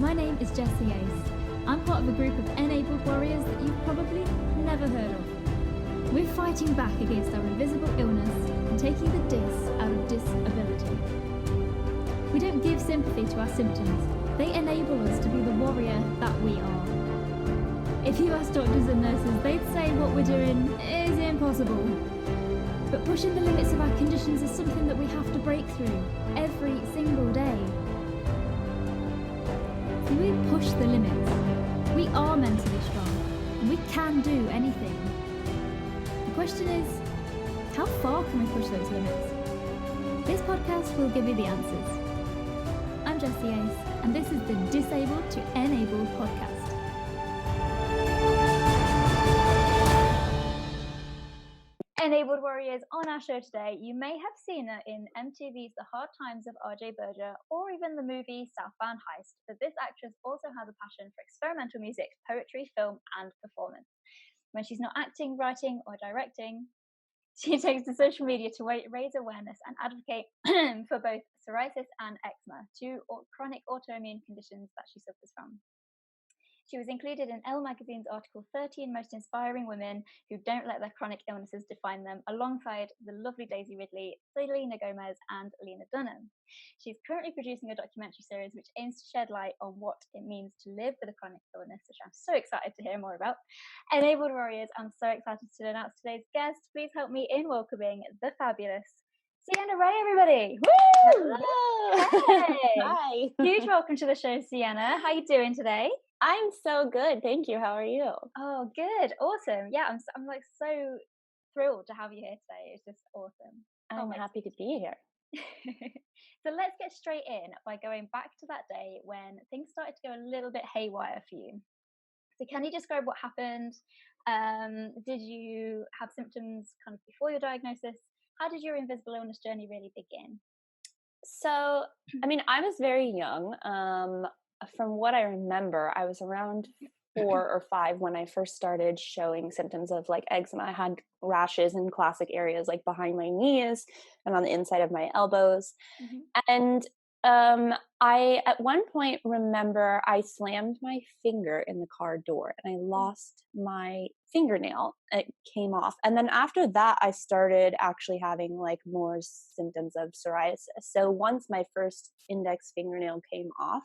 My name is Jessie Ace. I'm part of a group of enabled warriors that you've probably never heard of. We're fighting back against our invisible illness and taking the dis out of disability. We don't give sympathy to our symptoms. They enable us to be the warrior that we are. If you ask doctors and nurses, they'd say what we're doing is impossible. But pushing the limits of our conditions is something that we have to break through every single day. So we push the limits. We are mentally strong, and we can do anything. The question is, how far can we push those limits? This podcast will give you the answers. I'm Jessie Ace, and this is the Disabled to Enabled podcast. Enabled warriors, on our show today, you may have seen her in MTV's The Hard Times of R.J. Berger or even the movie Southbound Heist, but this actress also has a passion for experimental music, poetry, film and performance. When she's not acting, writing or directing, she takes to social media to raise awareness and advocate for both psoriasis and eczema, two chronic autoimmune conditions that she suffers from. She was included in Elle magazine's article 13 Most Inspiring Women Who Don't Let Their Chronic Illnesses Define Them, alongside the lovely Daisy Ridley, Selena Gomez and Lena Dunham. She's currently producing a documentary series which aims to shed light on what it means to live with a chronic illness, which I'm so excited to hear more about. Enabled Warriors, I'm so excited to announce today's guest. Please help me in welcoming the fabulous Ciena Rae, everybody! Woo! Hello! Hey! Hi! Huge welcome to the show, Ciena. How are you doing today? I'm so good, thank you. How are you? Oh, good, awesome. Yeah, I'm like so thrilled to have you here today. It's just awesome. I'm happy to be here. So let's get straight in by going back to that day when things started to go a little bit haywire for you. So can you describe what happened? Did you have symptoms kind of before your diagnosis? How did your invisible illness journey really begin? So, I mean, I was very young. From what I remember, I was around 4 or 5 when I first started showing symptoms of like eczema. I had rashes in classic areas like behind my knees and on the inside of my elbows. And I, at one point, remember I slammed my finger in the car door and I lost my fingernail. It came off. And then after that, I started actually having like more symptoms of psoriasis. So once my first index fingernail came off,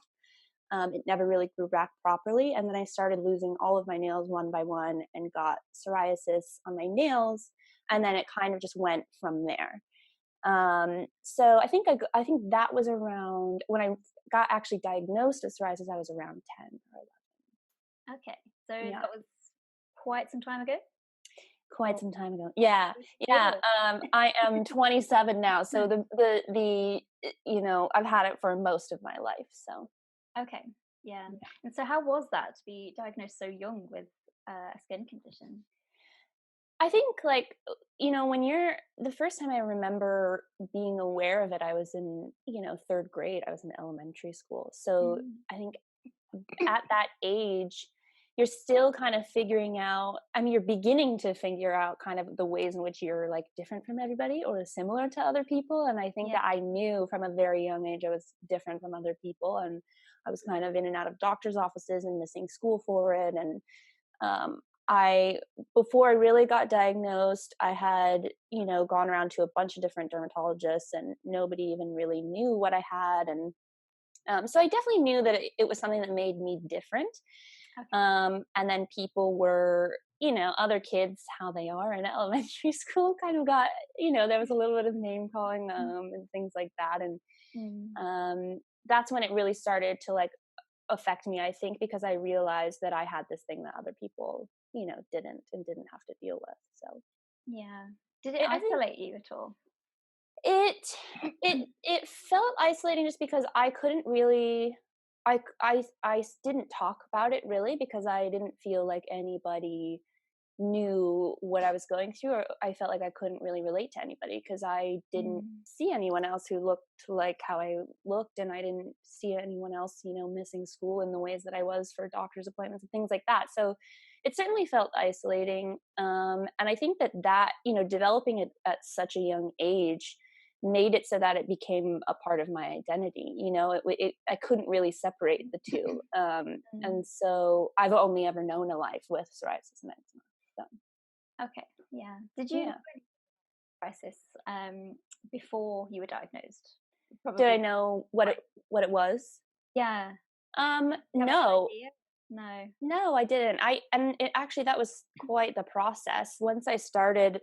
it never really grew back properly. And then I started losing all of my nails one by one and got psoriasis on my nails. And then it kind of just went from there. So I think that was around when I got actually diagnosed with psoriasis. I was around 10 or 11. Okay, so that was quite some time ago. Quite some time ago. Yeah. I am 27 now, so the I've had it for most of my life. So. Okay. Yeah. And so, how was that to be diagnosed so young with a skin condition? I think, like, when you're the first time I remember being aware of it, I was in, 3rd grade. I was in elementary school. So I think at that age, you're still kind of figuring out, you're beginning to figure out kind of the ways in which you're like different from everybody or similar to other people. And I think that I knew from a very young age I was different from other people. And I was kind of in and out of doctor's offices and missing school for it. And before I really got diagnosed, I had, gone around to a bunch of different dermatologists and nobody even really knew what I had. And so I definitely knew that it was something that made me different. Okay. And then people were, other kids, how they are in elementary school kind of got, there was a little bit of name calling and things like that. And that's when it really started to like affect me, I think, because I realized that I had this thing that other people, didn't have to deal with. So yeah. Did it isolate you at all? It felt isolating just because I couldn't really I didn't talk about it really because I didn't feel like anybody knew what I was going through, or I felt like I couldn't really relate to anybody because I didn't see anyone else who looked like how I looked, and I didn't see anyone else, missing school in the ways that I was for doctor's appointments and things like that. So it certainly felt isolating. And I think that, developing it at such a young age made it so that it became a part of my identity. You know, I couldn't really separate the two. And so I've only ever known a life with psoriasis and eczema. So. Okay. Yeah. Did you know psoriasis before you were diagnosed? Did I know what it was? Yeah. No. No, I didn't. Actually, that was quite the process. Once I started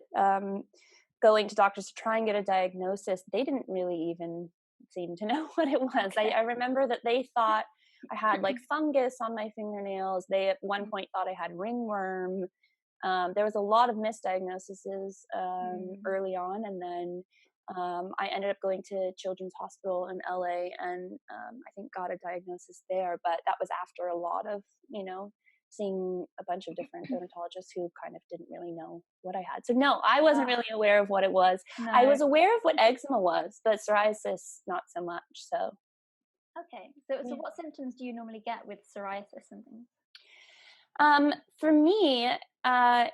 going to doctors to try and get a diagnosis, they didn't really even seem to know what it was. Okay. I remember that they thought I had like fungus on my fingernails. They at one point thought I had ringworm. There was a lot of misdiagnoses early on, and then I ended up going to Children's Hospital in LA, and I think got a diagnosis there. But that was after a lot of, seeing a bunch of different dermatologists who kind of didn't really know what I had. So no, I wasn't really aware of what it was. No. I was aware of what eczema was, but psoriasis not so much. So. Okay. So what symptoms do you normally get with psoriasis and things? For me, I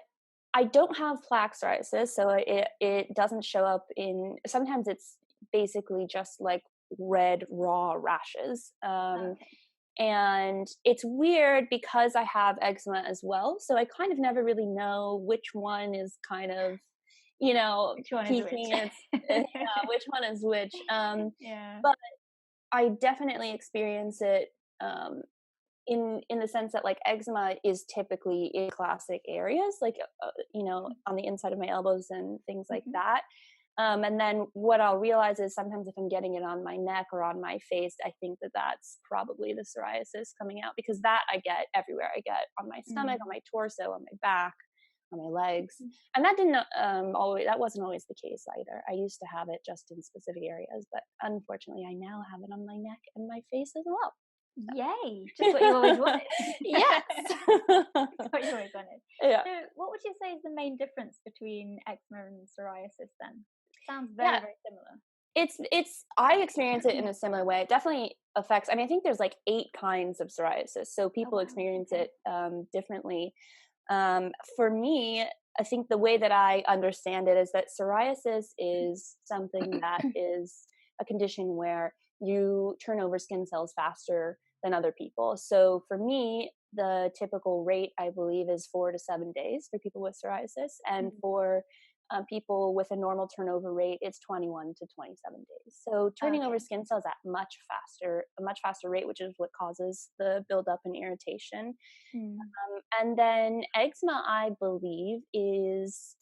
don't have plaque psoriasis, so it doesn't show up in. Sometimes it's basically just like red raw rashes, and it's weird because I have eczema as well. So I kind of never really know which one is kind of, which one peaking. is which one is which. Yeah. But I definitely experience it. In the sense that like eczema is typically in classic areas, like on the inside of my elbows and things like that. And then what I'll realize is sometimes if I'm getting it on my neck or on my face, I think that that's probably the psoriasis coming out, because that I get everywhere. I get on my stomach, on my torso, on my back, on my legs. And that that wasn't always the case either. I used to have it just in specific areas, but unfortunately I now have it on my neck and my face as well. Yay! Just what you always wanted. Yes. What you always wanted. Yeah. So what would you say is the main difference between eczema and psoriasis then? Sounds very, very similar. I experience it in a similar way. It definitely affects, I think there's like 8 kinds of psoriasis. So people experience it differently. For me, I think the way that I understand it is that psoriasis is something that is a condition where you turn over skin cells faster than other people. So for me, the typical rate, I believe, is 4 to 7 days for people with psoriasis. And for people with a normal turnover rate, it's 21 to 27 days. So turning over skin cells at a much faster rate, which is what causes the buildup and irritation. And then eczema, I believe, is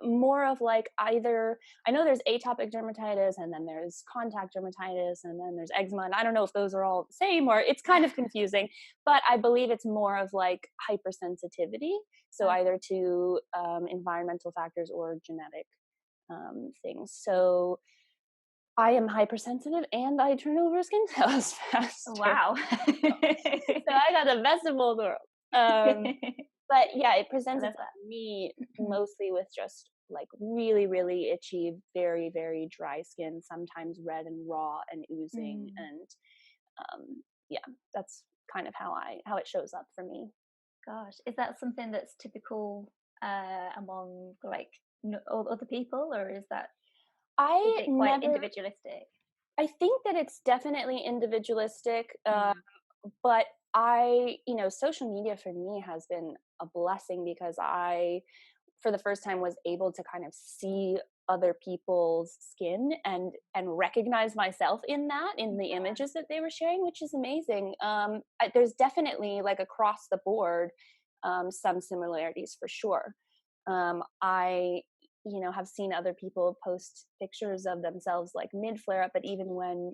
more of like either, I know there's atopic dermatitis and then there's contact dermatitis and then there's eczema, and I don't know if those are all the same or it's kind of confusing, but I believe it's more of like hypersensitivity, so either to environmental factors or genetic things. So I am hypersensitive and I turn over skin cells faster. Wow. So I got the best of both worlds. But yeah, it presents me mostly with just like really, really itchy, very, very dry skin, sometimes red and raw and oozing. And that's kind of how it shows up for me. Gosh, is that something that's typical among like other people, or is it quite individualistic? I think that it's definitely individualistic, but social media for me has been a blessing because I, for the first time, was able to kind of see other people's skin and recognize myself in the images that they were sharing, which is amazing. There's definitely, like, across the board, some similarities for sure. I have seen other people post pictures of themselves like mid flare up, but even when,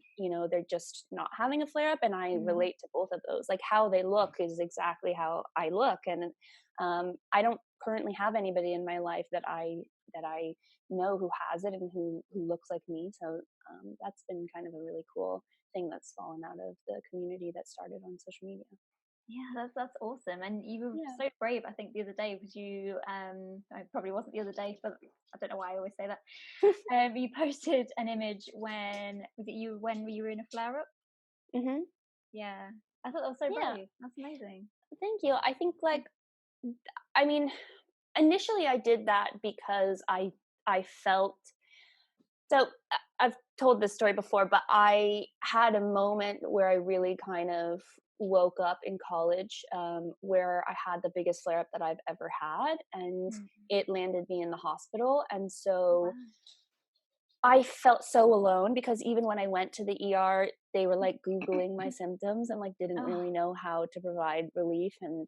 they're just not having a flare up. And I relate to both of those. Like, how they look is exactly how I look. And I don't currently have anybody in my life that I know who has it and who looks like me. So that's been kind of a really cool thing that's fallen out of the community that started on social media. Yeah, that's awesome. And you were so brave, I think, the other day, because you it probably wasn't the other day, but I don't know why I always say that. You posted an image when you were in a flare up? Yeah. I thought that was so brave. That's amazing. Thank you. I think, initially I did that because I felt So I've told this story before, but I had a moment where I really kind of woke up in college, where I had the biggest flare up that I've ever had, and Mm. it landed me in the hospital. And so Wow. I felt so alone, because even when I went to the ER, they were like Googling my symptoms and like didn't Oh, really know how to provide relief. And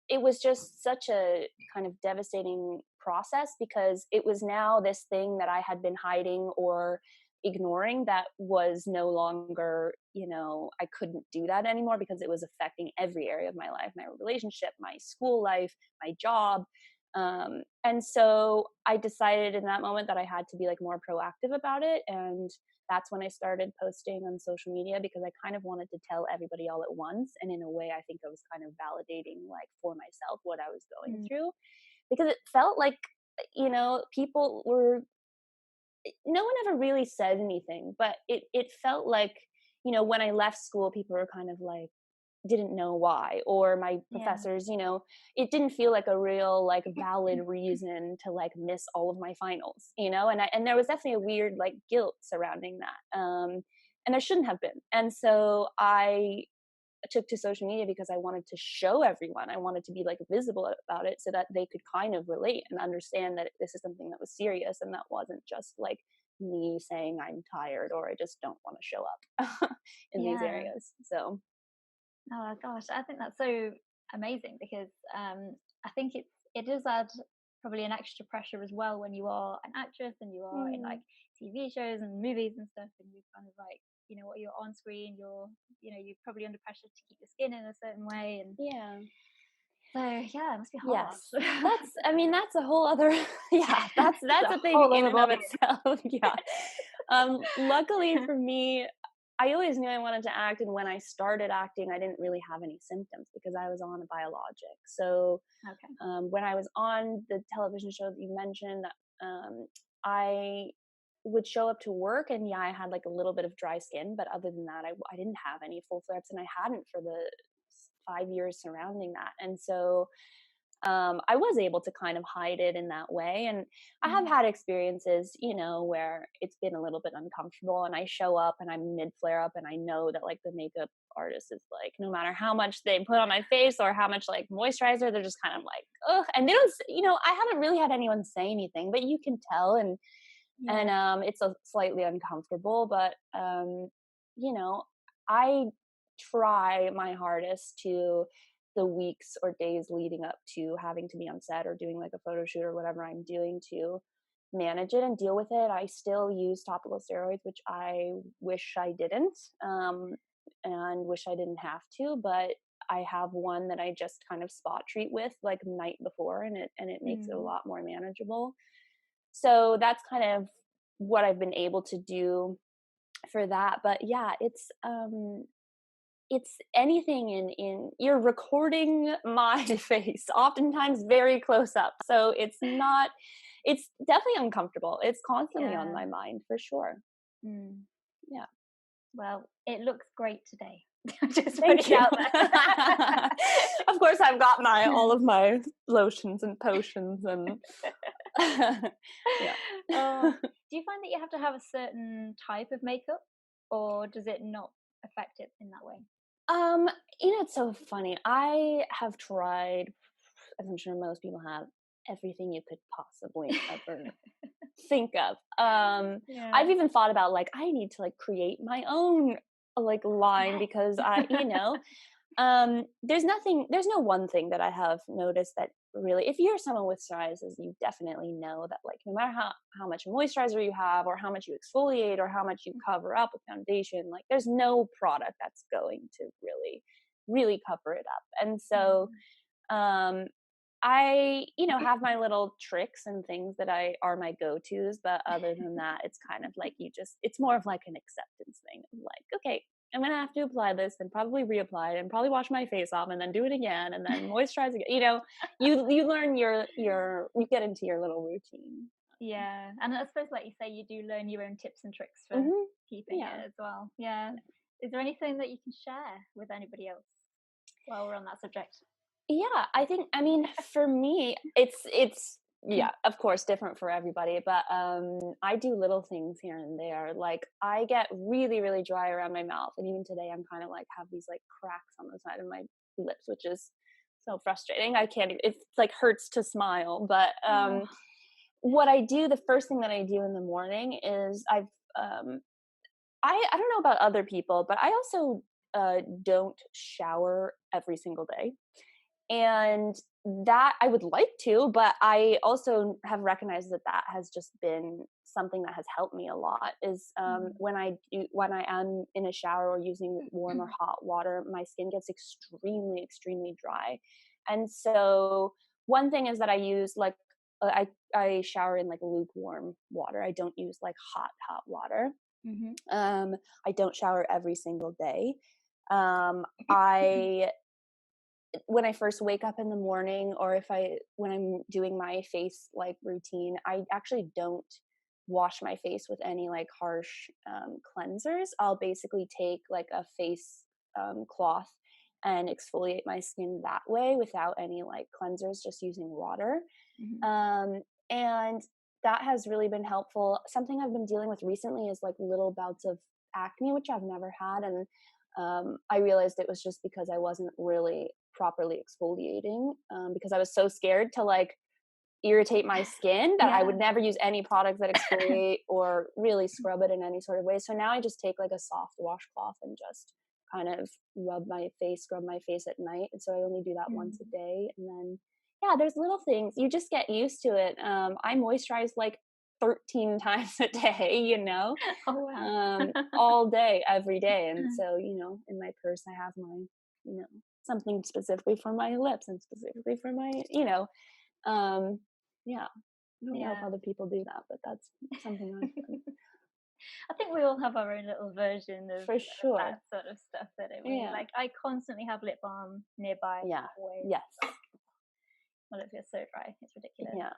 it was just such a kind of devastating process, because it was now this thing that I had been hiding or ignoring that was no longer, I couldn't do that anymore, because it was affecting every area of my life, my relationship, my school life, my job. And so I decided in that moment that I had to be like more proactive about it. And that's when I started posting on social media, because I kind of wanted to tell everybody all at once. And in a way, I think I was kind of validating like for myself what I was going mm. through, because it felt like, people were, no one ever really said anything, but it felt like, when I left school, people were kind of like, didn't know why, or my Yeah. professors, it didn't feel like a real like valid reason to like miss all of my finals, and there was definitely a weird like guilt surrounding that, and there shouldn't have been. And so I took to social media because I wanted to show everyone, I wanted to be like visible about it, so that they could kind of relate and understand that this is something that was serious, and that wasn't just like me saying I'm tired or I just don't want to show up in these Yeah. areas. So Oh gosh, I think that's so amazing because I think it does add probably an extra pressure as well when you are an actress and you are in like mm, TV shows and movies and stuff, and you're kind of like, what you're on screen, you're probably under pressure to keep your skin in a certain way, and yeah. so yeah, it must be hard. Yes. That's a whole other yeah, It's that's a a thing whole in other and of ball itself. Yeah. Luckily for me, I always knew I wanted to act, and when I started acting, I didn't really have any symptoms because I was on a biologic. So, Okay. when I was on the television show that you mentioned, I would show up to work, and yeah, I had like a little bit of dry skin, but other than that, I didn't have any full flare-ups, and I hadn't for the 5 years surrounding that. And so I was able to kind of hide it in that way. And I have Mm. had experiences, where it's been a little bit uncomfortable, and I show up and I'm mid flare up, and I know that like the makeup artist is like, no matter how much they put on my face or how much like moisturizer, they're just kind of like, ugh. And they don't, I haven't really had anyone say anything, but you can tell. And Yeah. it's a slightly uncomfortable, but I try my hardest to, the weeks or days leading up to having to be on set or doing like a photo shoot or whatever I'm doing, to manage it and deal with it. I still use topical steroids, which I wish I didn't, and wish I didn't have to, but I have one that I just kind of spot treat with like night before, and it makes it a Mm. lot more manageable. So that's kind of what I've been able to do for that. But yeah, it's anything in you're recording my face, oftentimes very close up. So it's definitely uncomfortable. It's constantly on Yeah. my mind for sure. Mm. Yeah. Well, it looks great today. Just Thank putting it you. out there. Of course I've got my all of my lotions and potions and yeah. Oh, do you find that you have to have a certain type of makeup, or does it not affect it in that way? Um, it's so funny. I have tried, as I'm sure most people have, everything you could possibly ever think of. Yeah. I've even thought about like I need to like create my own like line, Yes. because there's no one thing that I have noticed that really, if you're someone with psoriasis, you definitely know that like no matter how much moisturizer you have or how much you exfoliate or how much you cover up with foundation, like there's no product that's going to really cover it up. And so Mm. um I, have my little tricks and things that I are my go-tos, but other than that, it's kind of like it's more of like an acceptance thing of like, okay, I'm gonna have to apply this and probably reapply it and probably wash my face off and then do it again and then moisturize again. You learn you get into your little routine. Yeah, and I suppose, like you say, you do learn your own tips and tricks for Hmm. keeping Yeah. it as well. Yeah. Is there anything that you can share with anybody else while we're on that subject? Yeah, I mean, for me, it's yeah, of course, different for everybody, but I do little things here and there. Like I get really, really dry around my mouth, and even today I'm kind of like have these like cracks on the side of my lips, which is so frustrating. I can't. It like hurts to smile. But Oh. what I do, the first thing that I do in the morning is I don't know about other people, but I also don't shower every single day. And that I would like to, but I also have recognized that that has just been something that has helped me a lot is when I am in a shower or using warm or hot water, my skin gets extremely, extremely dry. And so one thing is that I use like I shower in like lukewarm water. I don't use like hot water. Mm-hmm. I don't shower every single day. I when I first wake up in the morning, or when I'm doing my face like routine, I actually don't wash my face with any like harsh cleansers. I'll basically take like a face cloth and exfoliate my skin that way without any like cleansers, just using water. Mm-hmm. And that has really been helpful. Something I've been dealing with recently is like little bouts of acne, which I've never had. And I realized it was just because I wasn't really properly exfoliating because I was so scared to like irritate my skin that I Yeah. would never use any products that exfoliate or really scrub it in any sort of way. So now I just take like a soft washcloth and just kind of scrub my face at night. And so I only do that once a day. And then, yeah, there's little things. You just get used to it. I moisturize like 13 times a day, Oh wow. all day, every day. And so, in my purse, I have my, something specifically for my lips and specifically for my, yeah. I don't know if Yeah. other people do that, but that's something I've done. I think we all have our own little version of For that sure. sort of stuff, don't we? Yeah. Like I constantly have lip balm nearby, Yeah. always. Yes. My lips get so dry, it's ridiculous. Yeah.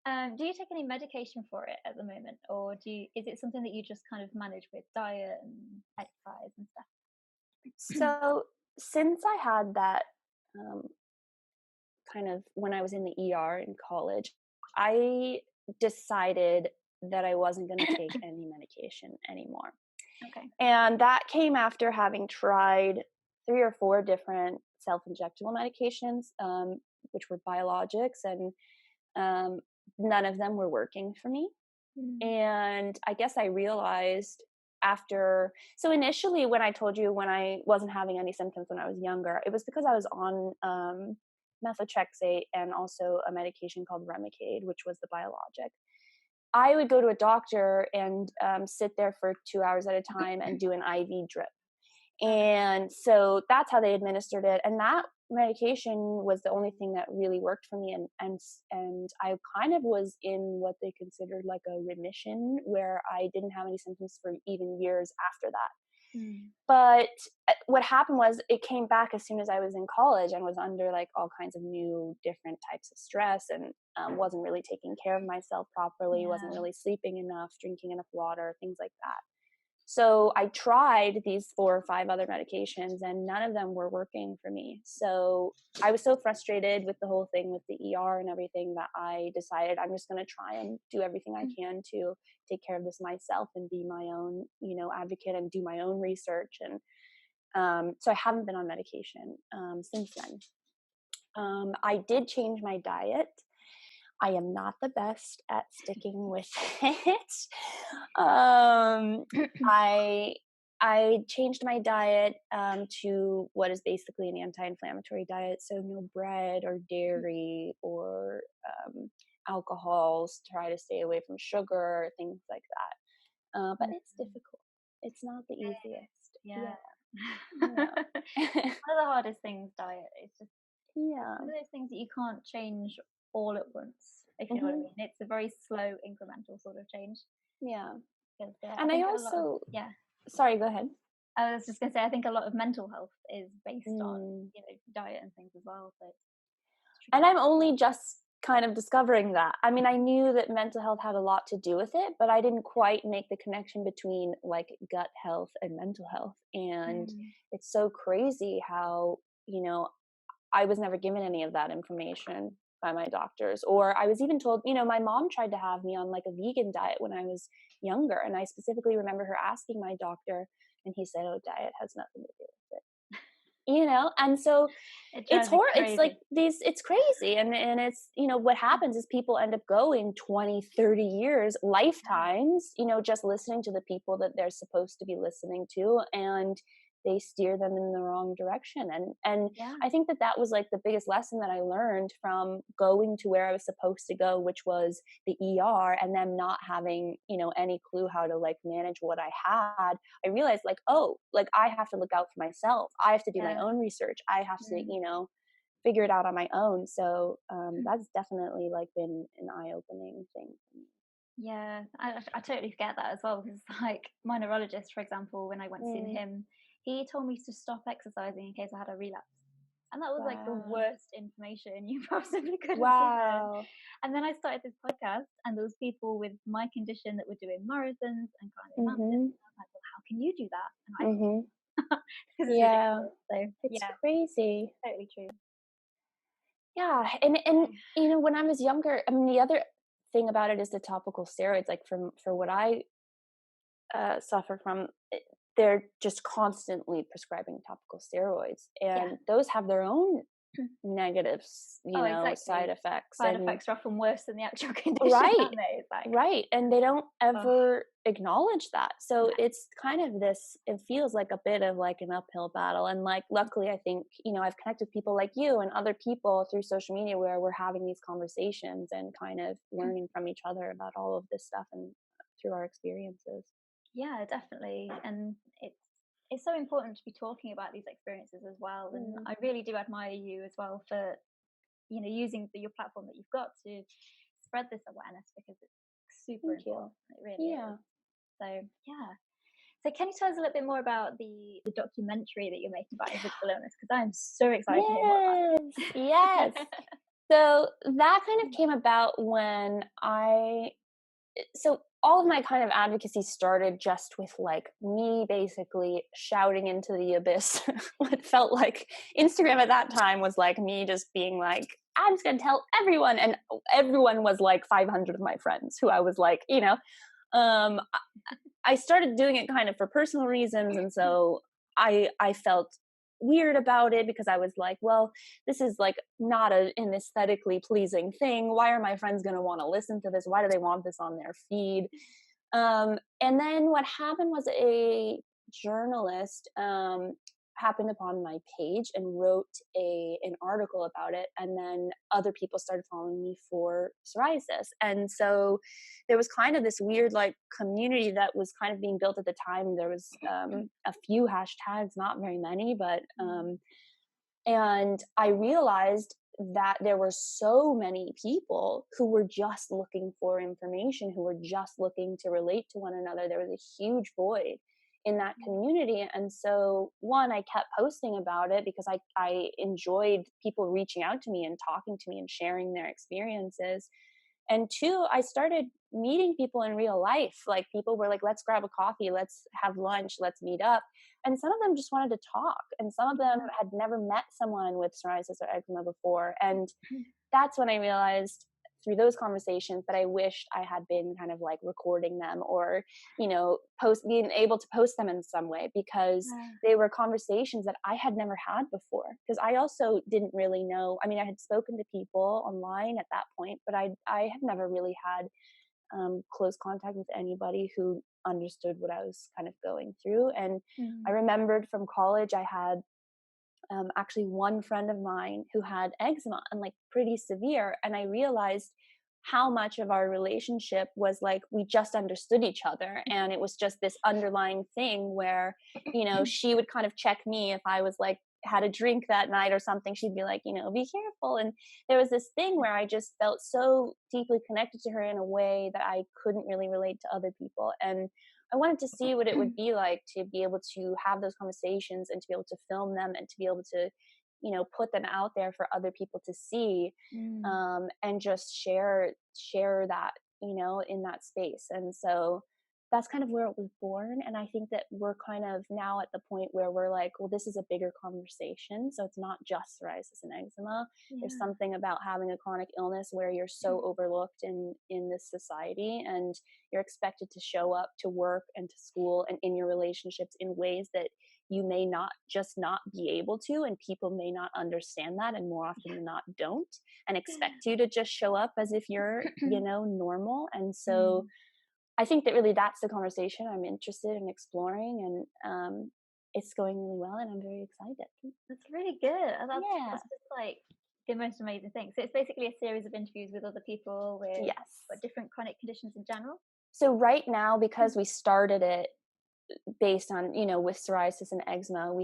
So, do you take any medication for it at the moment, or is it something that you just kind of manage with diet and exercise and stuff? So since I had that um, kind of when I was in the ER in college, I decided that I wasn't going to take any medication anymore. Okay. And that came after having tried 3 or 4 different self-injectable medications, which were biologics, and um, none of them were working for me. Mm. And I guess I realized so initially when I told you when I wasn't having any symptoms when I was younger, it was because I was on methotrexate and also a medication called Remicade, which was the biologic. I would go to a doctor and sit there for 2 hours at a time and do an IV drip. Okay. And so that's how they administered it. And that medication was the only thing that really worked for me. And I kind of was in what they considered like a remission where I didn't have any symptoms for even years after that. Mm. But what happened was it came back as soon as I was in college and was under like all kinds of new different types of stress and wasn't really taking care of myself properly, wasn't Yeah. really sleeping enough, drinking enough water, things like that. So I tried these 4 or 5 other medications and none of them were working for me. So I was so frustrated with the whole thing with the ER and everything that I decided I'm just going to try and do everything I can to take care of this myself and be my own, advocate and do my own research. And so I haven't been on medication since then. I did change my diet. I am not the best at sticking with it. I changed my diet to what is basically an anti-inflammatory diet, so no bread or dairy or alcohols. Try to stay away from sugar, things like that. But it's difficult. It's not the easiest. Yeah. Yeah. One of the hardest things, diet. It's just Yeah. one of those things that you can't change all at once, if you know what I mean. It's a very slow, incremental sort of change. Yeah. Because And I also, sorry, go ahead. I was just going to say, I think a lot of mental health is based on, diet and things as well. So and I'm only just kind of discovering that. I mean, I knew that mental health had a lot to do with it, but I didn't quite make the connection between like gut health and mental health. And it's so crazy how, I was never given any of that information by my doctors. Or I was even told, my mom tried to have me on like a vegan diet when I was younger. And I specifically remember her asking my doctor, and he said, "Oh, diet has nothing to do with it." And so It it's drives me it's like crazy. it's crazy. And it's, what happens is people end up going 20, 30 years, lifetimes, just listening to the people that they're supposed to be listening to, and they steer them in the wrong direction. And Yeah. I think that was like the biggest lesson that I learned from going to where I was supposed to go, which was the ER, and them not having, any clue how to like manage what I had. I realized like, oh, like I have to look out for myself. I have to do my Yeah. own research. I have to, Mm. figure it out on my own. So that's definitely like been an eye-opening thing for me. Yeah, I totally get that as well, because like my neurologist, for example, when I went to see Mm, him, he told me to stop exercising in case I had a relapse. And that was like the wow. worst information you possibly could have given. Wow. And then I started this podcast, and there was people with my condition that were doing marathons and climbing mountains. Mhm. And I was like, well, how can you do that? And I Mhm. this is Yeah. ridiculous. So It's yeah, crazy. totally true. Yeah, and Okay. when I was younger, I mean, the other thing about it is the topical steroids. Like for what I suffer from, they're just constantly prescribing topical steroids, Yeah. and those have their own negatives, Oh, side exactly. effects. Side And effects are often worse than the actual condition, right, aren't they? It's like, right, and they don't oh, ever acknowledge that. So no. it's kind of this, it feels like a bit of like an uphill battle. And like luckily I think, I've connected people like you and other people through social media where we're having these conversations and kind of learning from each other about all of this stuff and through our experiences. Yeah, definitely. And it's so important to be talking about these experiences as well. And Mm, I really do admire you as well for, using your platform that you've got to spread this awareness, because it's super thank you. important. It really is. Yeah. So yeah. So can you tell us a little bit more about the documentary that you're making about invisible illness? Because I'm so excited to hear more Yes. Yes. about that. So that kind of came about when so all of my kind of advocacy started just with like me basically shouting into the abyss. What felt like Instagram at that time was like me just being like, I'm just going to tell everyone. And everyone was like 500 of my friends who I was like, um, I started doing it kind of for personal reasons. And so I felt weird about it because I was like, well, this is like not an aesthetically pleasing thing. Why are my friends going to want to listen to this? Why do they want this on their feed? And then what happened was a journalist happened upon my page and wrote an article about it, and then other people started following me for psoriasis. And so there was kind of this weird like community that was kind of being built at the time. There was a few hashtags, not very many, but and I realized that there were so many people who were just looking for information, who were just looking to relate to one another. There was a huge void in that community. And so, one, I kept posting about it because I enjoyed people reaching out to me and talking to me and sharing their experiences. And two, I started meeting people in real life. Like people were like, let's grab a coffee, let's have lunch, let's meet up. And some of them just wanted to talk. And some of them had never met someone with psoriasis or eczema before. And that's when I realized through those conversations that I wished I had been kind of like recording them or, being able to post them in some way, because they were conversations that I had never had before. Because I also didn't really know. I mean, I had spoken to people online at that point, but I had never really had close contact with anybody who understood what I was kind of going through. And I remembered from college, I had actually one friend of mine who had eczema and like pretty severe. And I realized how much of our relationship was like we just understood each other, and it was just this underlying thing where she would kind of check me if I was like had a drink that night or something. She'd be like, be careful. And there was this thing where I just felt so deeply connected to her in a way that I couldn't really relate to other people. And I wanted to see what it would be like to be able to have those conversations and to be able to film them and to be able to, put them out there for other people to see, and just share that, in that space. And so that's kind of where it was born. And I think that we're kind of now at the point where we're like, well, this is a bigger conversation. So it's not just psoriasis and eczema. There's something about having a chronic illness where you're so overlooked in this society, and you're expected to show up to work and to school and in your relationships in ways that you may not be able to, and people may not understand that, and more often than not don't, and expect you to just show up as if you're, normal. And so I think that really that's the conversation I'm interested in exploring, and it's going really well, and I'm very excited. That's really good. That's just like the most amazing thing. So it's basically a series of interviews with other people with different chronic conditions in general. So right now, because we started it based on, with psoriasis and eczema,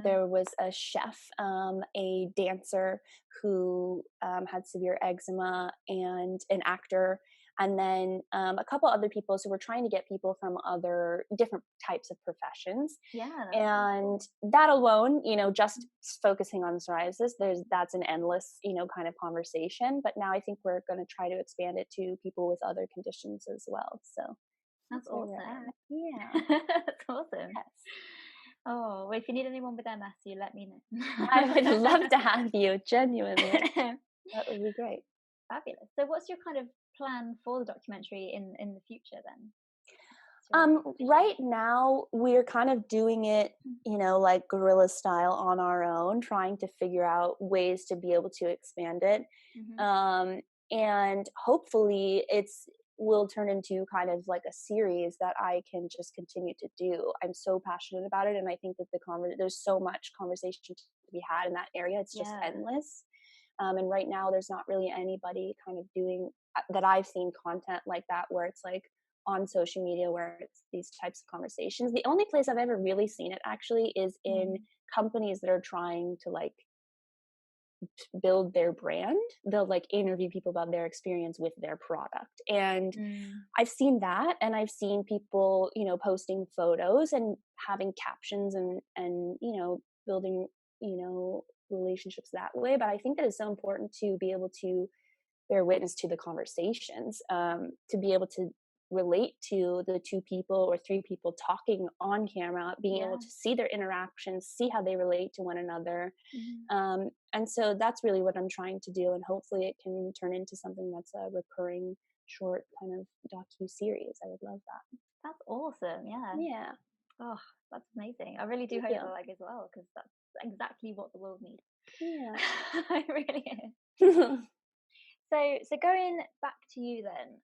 there was a chef, a dancer who had severe eczema, and an actor, and then a couple other people. So we're trying to get people from other different types of professions. And that alone, just focusing on psoriasis, that's an endless, kind of conversation. But now I think we're going to try to expand it to people with other conditions as well. So that's awesome. Yeah. That's awesome. Yes. Oh, well, if you need anyone with MS, you let me know. I would love to have you, genuinely. That would be great. Fabulous. So what's your kind of plan for the documentary in the future then? Right now we're kind of doing it, like guerrilla style on our own, trying to figure out ways to be able to expand it. And hopefully will turn into kind of like a series that I can just continue to do. I'm so passionate about it, and I think that there's so much conversation to be had in that area. It's just endless. And right now there's not really anybody kind of doing that I've seen content like that, where it's like on social media, where it's these types of conversations. The only place I've ever really seen it actually is in companies that are trying to like build their brand. They'll like interview people about their experience with their product, and I've seen that, and I've seen people posting photos and having captions and building relationships that way. But I think that it's so important to be able to bear witness to the conversations, to be able to relate to the two people or three people talking on camera, being able to see their interactions, see how they relate to one another. And so that's really what I'm trying to do, and hopefully it can turn into something that's a recurring short kind of docu-series. I would love that. That's awesome. Yeah. Oh, that's amazing. I really do hope I like as well, because that's exactly what the world needs. Yeah. It really is. So going back to you then,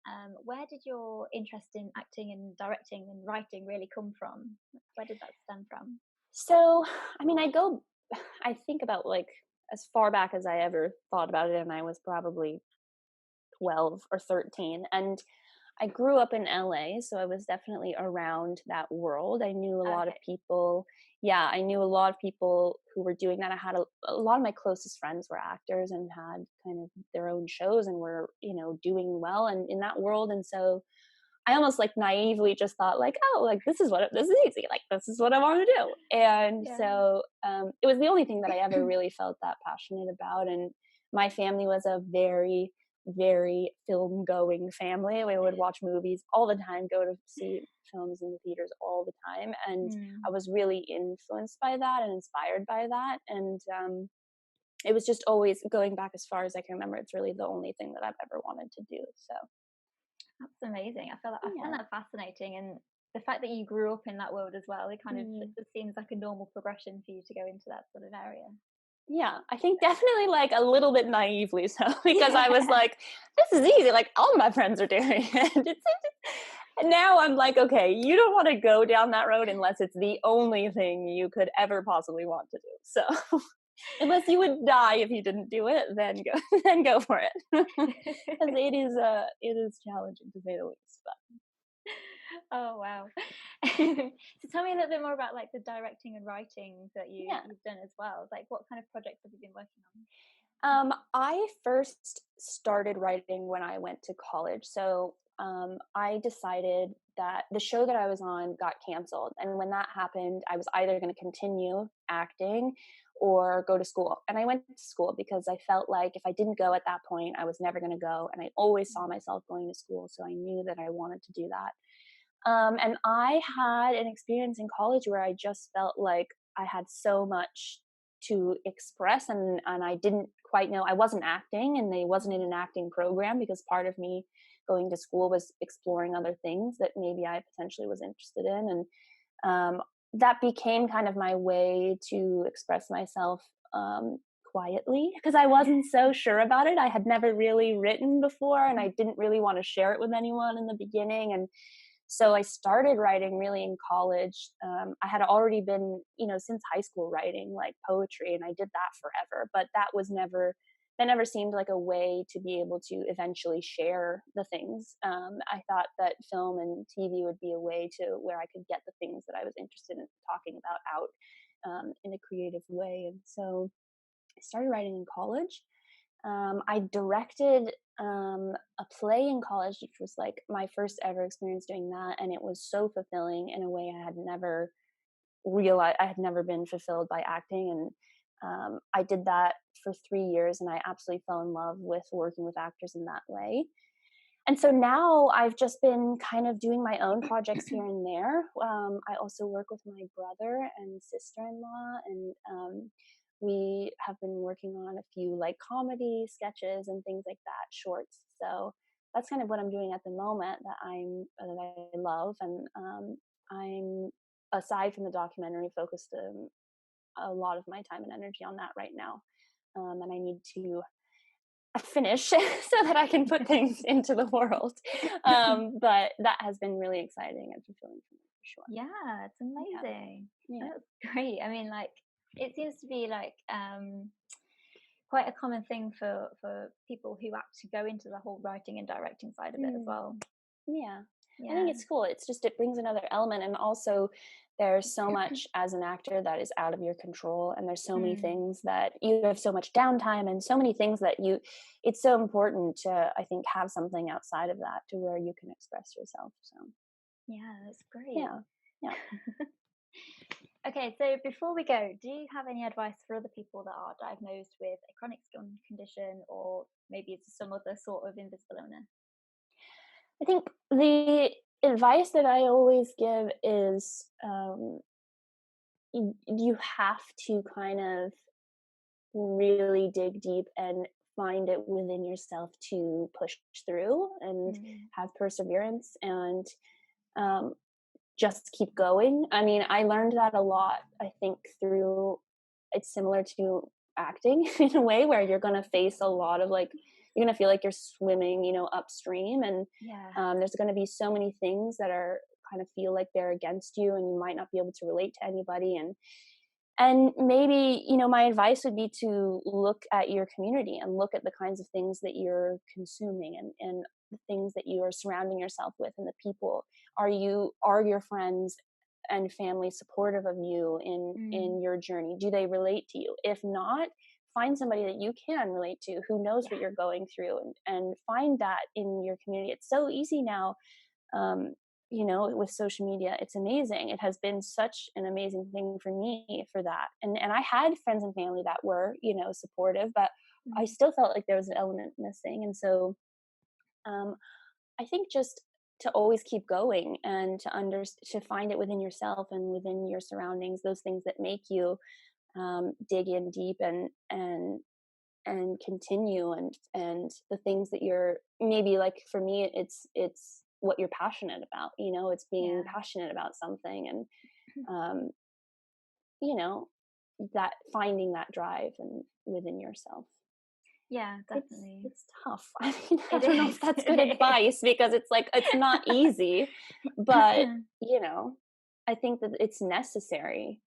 where did your interest in acting and directing and writing really come from? Where did that stem from? So, I mean, I think about like as far back as I ever thought about it, and I was probably 12 or 13. And I grew up in LA, so I was definitely around that world. I knew a lot of people. Yeah, I knew a lot of people who were doing that. I had a lot of my closest friends were actors and had kind of their own shows and were, doing well and in that world. And so I almost like naively just thought like, oh, like this is easy. Like this is what I want to do. And so it was the only thing that I ever really felt that passionate about. And my family was a very, very film going family. We would watch movies all the time, go to see films in the theaters all the time. And I was really influenced by that and inspired by that. And it was just always going back as far as I can remember. It's really the only thing that I've ever wanted to do. So that's amazing. I find that fascinating, and the fact that you grew up in that world as well, it kind of it just seems like a normal progression for you to go into that sort of area. Yeah, I think definitely like a little bit naively so, because I was like, this is easy, like all my friends are doing it. And now I'm like, okay, you don't want to go down that road unless it's the only thing you could ever possibly want to do. So unless you would die if you didn't do it, then go for it. Because it is challenging to say the least. But. Oh wow. So tell me a little bit more about like the directing and writing that you've done as well. Like what kind of projects have you been working on? I first started writing when I went to college. So I decided that the show that I was on got canceled. And when that happened, I was either going to continue acting or go to school. And I went to school because I felt like if I didn't go at that point, I was never going to go. And I always saw myself going to school. So I knew that I wanted to do that. And I had an experience in college where I just felt like I had so much to express, and I didn't quite know. I wasn't acting, and I wasn't in an acting program, because part of me going to school was exploring other things that maybe I potentially was interested in. And that became kind of my way to express myself quietly, because I wasn't so sure about it. I had never really written before, and I didn't really want to share it with anyone in the beginning. And so I started writing really in college. I had already been, since high school, writing like poetry, and I did that forever. But that never seemed like a way to be able to eventually share the things. I thought that film and TV would be a way to where I could get the things that I was interested in talking about out in a creative way. And so I started writing in college. I directed a play in college, which was like my first ever experience doing that, and it was so fulfilling in a way I had never realized. I had never been fulfilled by acting, and I did that for 3 years, and I absolutely fell in love with working with actors in that way. And so now I've just been kind of doing my own projects here and there. I also work with my brother and sister-in-law, and we have been working on a few like comedy sketches and things like that, shorts. So that's kind of what I'm doing at the moment that I love, and I'm, aside from the documentary, focused a lot of my time and energy on that right now. And I need to finish so that I can put things into the world. But that has been really exciting and fulfilling for me, for sure. Yeah, it's amazing. Yeah. That's great. I mean, like, it seems to be like quite a common thing for people who act to go into the whole writing and directing side of it as well. Yeah. I Yeah. think it's cool. It's just, it brings another element. And also, there's so much as an actor that is out of your control. And there's so many things that you have so much downtime, and so many things that it's so important to, I think, have something outside of that to where you can express yourself. So, Yeah, that's great. yeah. Okay, so before we go, do you have any advice for other people that are diagnosed with a chronic skin condition, or maybe it's some other sort of invisible illness? I think the advice that I always give is you have to kind of really dig deep and find it within yourself to push through and have perseverance, and just keep going. I mean, I learned that a lot, I think, through, it's similar to acting in a way, where you're going to face a lot of like, you're going to feel like you're swimming, upstream, and there's going to be so many things that are kind of feel like they're against you, and you might not be able to relate to anybody. And maybe, my advice would be to look at your community and look at the kinds of things that you're consuming, and the things that you are surrounding yourself with, and the people. Are your friends and family supportive of you in your journey? Do they relate to you? If not, find somebody that you can relate to, who knows what you're going through, and find that in your community. It's so easy now. With social media, it's amazing. It has been such an amazing thing for me for that. And I had friends and family that were, supportive, but I still felt like there was an element missing. And so I think just to always keep going, and to find it within yourself and within your surroundings, those things that make you dig in deep and continue, and the things that you're, maybe, like for me, it's what you're passionate about. It's being passionate about something, and that finding that drive and within yourself. Yeah, definitely. It's tough. I mean, I don't know if that's good advice, because it's like, it's not easy, but I think that it's necessary.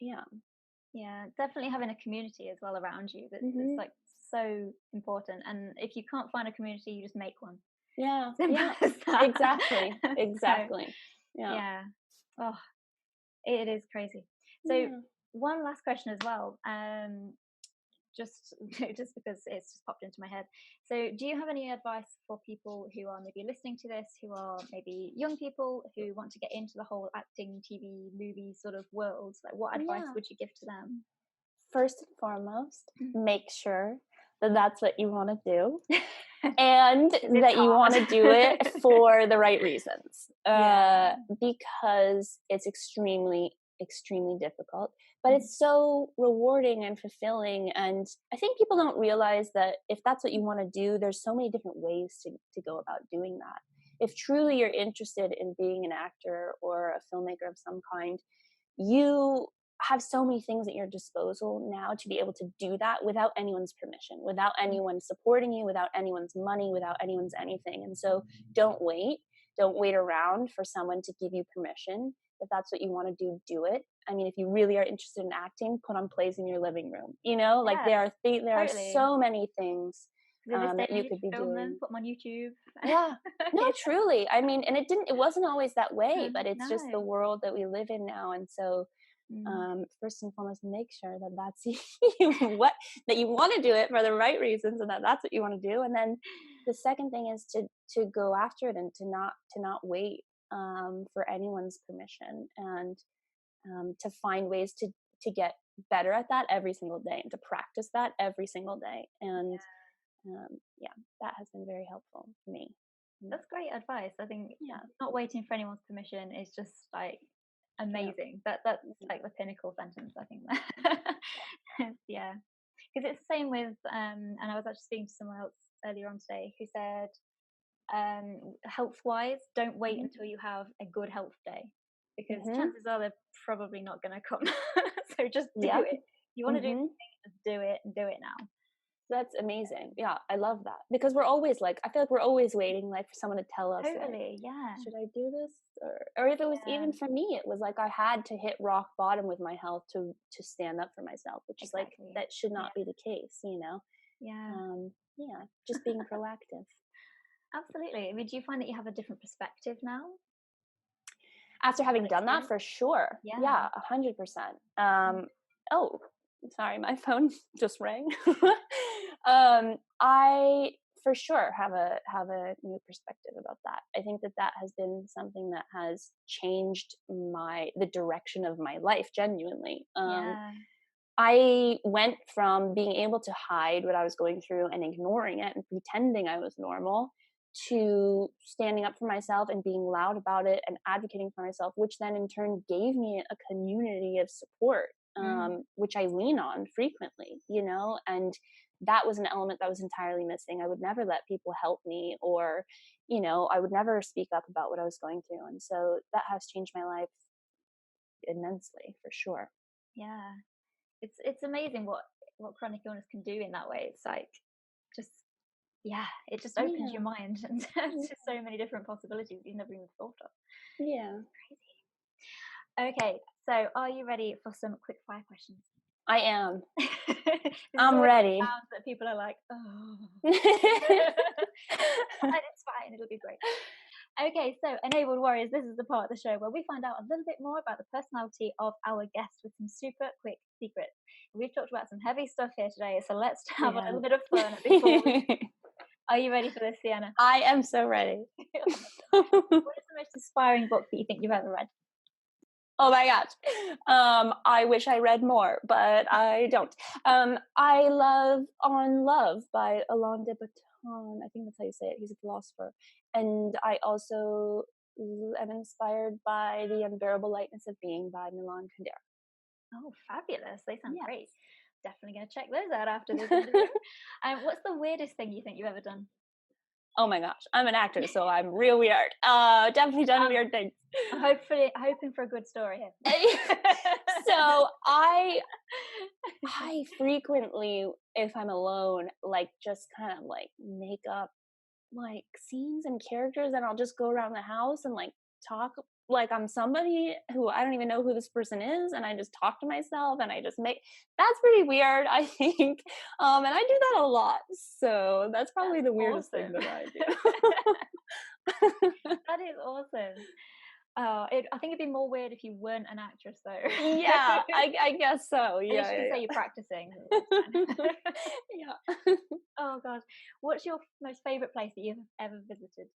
Yeah, definitely having a community as well around you, that's like so important. And if you can't find a community, you just make one. Simple as that. Exactly. Yeah. Oh, it is crazy. So one last question as well. Just because it's just popped into my head. So do you have any advice for people who are maybe listening to this, who are maybe young people who want to get into the whole acting, TV, movie sort of world? Like, what advice would you give to them? First and foremost, make sure that that's what you want to do. and that you want to do it for the right reasons, because it's extremely difficult, but it's so rewarding and fulfilling. And I think people don't realize that if that's what you want to do, there's so many different ways to go about doing that. If truly you're interested in being an actor or a filmmaker of some kind, you have so many things at your disposal now to be able to do that without anyone's permission, without anyone supporting you, without anyone's money, without anyone's anything. And so don't wait around for someone to give you permission. If that's what you want to do it. I mean, if you really are interested in acting, put on plays in your living room, like there are so many things that you could be doing. Them, put them on YouTube. No, truly. I mean, and it wasn't always that way, but it's just the world that we live in now. And so first and foremost, make sure that that's that you want to do it for the right reasons, and that's what you want to do. And then the second thing is to go after it and to not wait for anyone's permission, and to find ways to get better at that every single day, and to practice that every single day. And that has been very helpful for me. That's great advice. I think not waiting for anyone's permission is just like amazing. That's like the pinnacle sentence, I think. Because it's the same with and I was actually speaking to someone else earlier on today who said health wise, don't wait until you have a good health day, because chances are they're probably not going to come. So just do it. You want to do something, just do it, and do it now. That's amazing. Yeah, I love that, because we're always I feel like we're always waiting for someone to tell us, totally, should I do this? Or if it was even for me, it was I had to hit rock bottom with my health to stand up for myself, which is that should not be the case, just being proactive. Absolutely. I mean, do you find that you have a different perspective now? After having done that, for sure. Yeah, 100%. Oh, sorry, my phone just rang. I for sure have a new perspective about that. I think that has been something that has changed the direction of my life, genuinely. I went from being able to hide what I was going through and ignoring it and pretending I was normal, to standing up for myself and being loud about it and advocating for myself, which then in turn gave me a community of support, which I lean on frequently, and that was an element that was entirely missing. I would never let people help me, or, I would never speak up about what I was going through. And so that has changed my life immensely, for sure. Yeah. It's amazing what chronic illness can do in that way. It's it just opens your mind and to so many different possibilities you never even thought of. Yeah. Crazy. Okay, so are you ready for some quickfire questions? I am. I'm ready. That people are like, oh. And it's fine, it'll be great. Okay, so Enabled Warriors, this is the part of the show where we find out a little bit more about the personality of our guest with some super quick secrets. We've talked about some heavy stuff here today, so let's have a little bit of fun before Are you ready for this, Ciena? I am so ready. What is the most inspiring book that you think you've ever read? Oh my gosh. I wish I read more, but I don't. I love On Love by Alain de Botton. I think that's how you say it. He's a philosopher. And I also am inspired by The Unbearable Lightness of Being by Milan Kundera. Oh, fabulous. They sound great. Definitely going to check those out after this interview. What's the weirdest thing you think you've ever done? Oh my gosh, I'm an actor, so I'm real weird. Definitely done weird things. Hoping for a good story here. So I frequently, if I'm alone, just kind of make up scenes and characters, and I'll just go around the house and talk like I'm somebody who I don't even know who this person is, and I just talk to myself, and I just that's pretty weird, I think. And I do that a lot, so that's probably the weirdest thing that I do. That is awesome. I think it'd be more weird if you weren't an actress, though. Yeah, I guess so. Yeah, you can say you're practicing. Yeah. Oh gosh, what's your most favorite place that you've ever visited?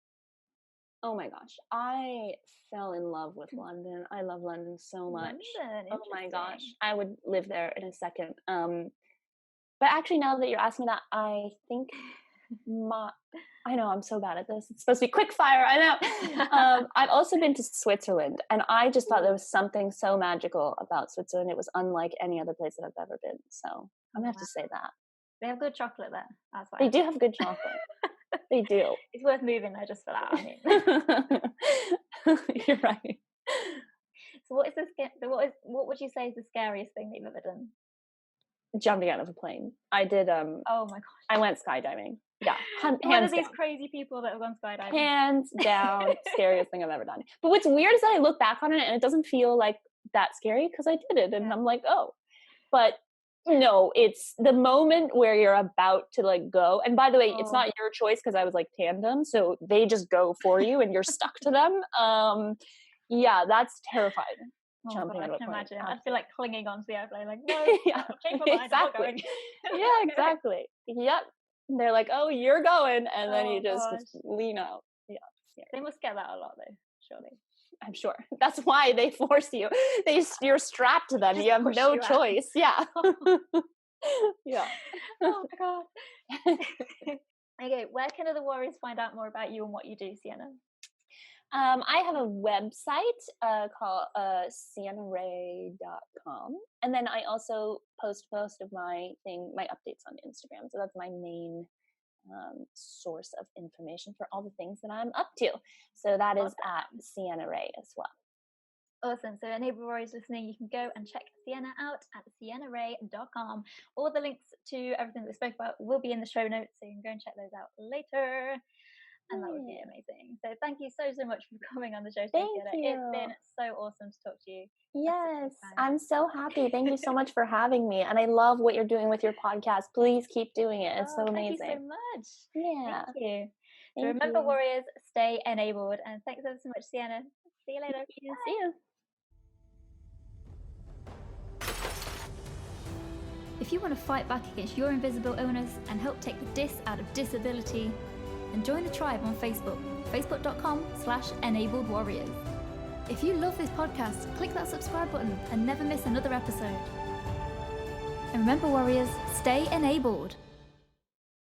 Oh my gosh, I fell in love with London. I love London so much. London, oh my gosh, I would live there in a second. But actually, now that you're asking that, I think I know I'm so bad at this. It's supposed to be quickfire. I know. I've also been to Switzerland, and I just thought there was something so magical about Switzerland. It was unlike any other place that I've ever been. So I'm gonna have to say that. They have good chocolate there. That's why. They do have good chocolate. They do. It's worth moving there just for that. I mean, you're right. So what would you say is the scariest thing that you've ever done? Jumping out of a plane. I did. Oh my gosh. I went skydiving. Yeah, One of these crazy people that have gone skydiving. Hands down, scariest thing I've ever done. But what's weird is that I look back on it and it doesn't feel like that scary because I did it, and I'm like, oh. But no, it's the moment where you're about to like go. And by the way, it's not your choice because I was like tandem, so they just go for you and you're stuck to them. Yeah, that's terrifying. Jumping out of a plane. Imagine. I feel like clinging onto the airplane, like no, yeah, change my mind, exactly. Yeah, exactly. Yep. They're like, oh, you're going, and then you just lean out. Yeah. They must get that a lot though, surely. I'm sure. That's why they force you. You're strapped to them. You have no choice. Yeah. Yeah. Oh my god. Okay, where can other warriors find out more about you and what you do, Ciena? I have a website called CienaRae.com, and then I also post most of my updates on Instagram. So that's my main source of information for all the things that I'm up to. So that is at Ciena Rae as well. Awesome. So Enabled Warriors listening, you can go and check Ciena out at CienaRae.com. All the links to everything that we spoke about will be in the show notes, so you can go and check those out later. And that would be amazing. So thank you so much for coming on the show today. It's been so awesome to talk to you. Yes, I'm so happy. Thank you so much for having me. And I love what you're doing with your podcast. Please keep doing it. It's so amazing. Thank you so much. Yeah. Thank you. So remember, warriors, stay enabled. And thanks ever so much, Ciena. See you later. See you. If you want to fight back against your invisible illness and help take the dis out of disability, and join the tribe on Facebook, facebook.com/enabled warriors. If you love this podcast, click that subscribe button and never miss another episode. And remember, warriors, stay enabled.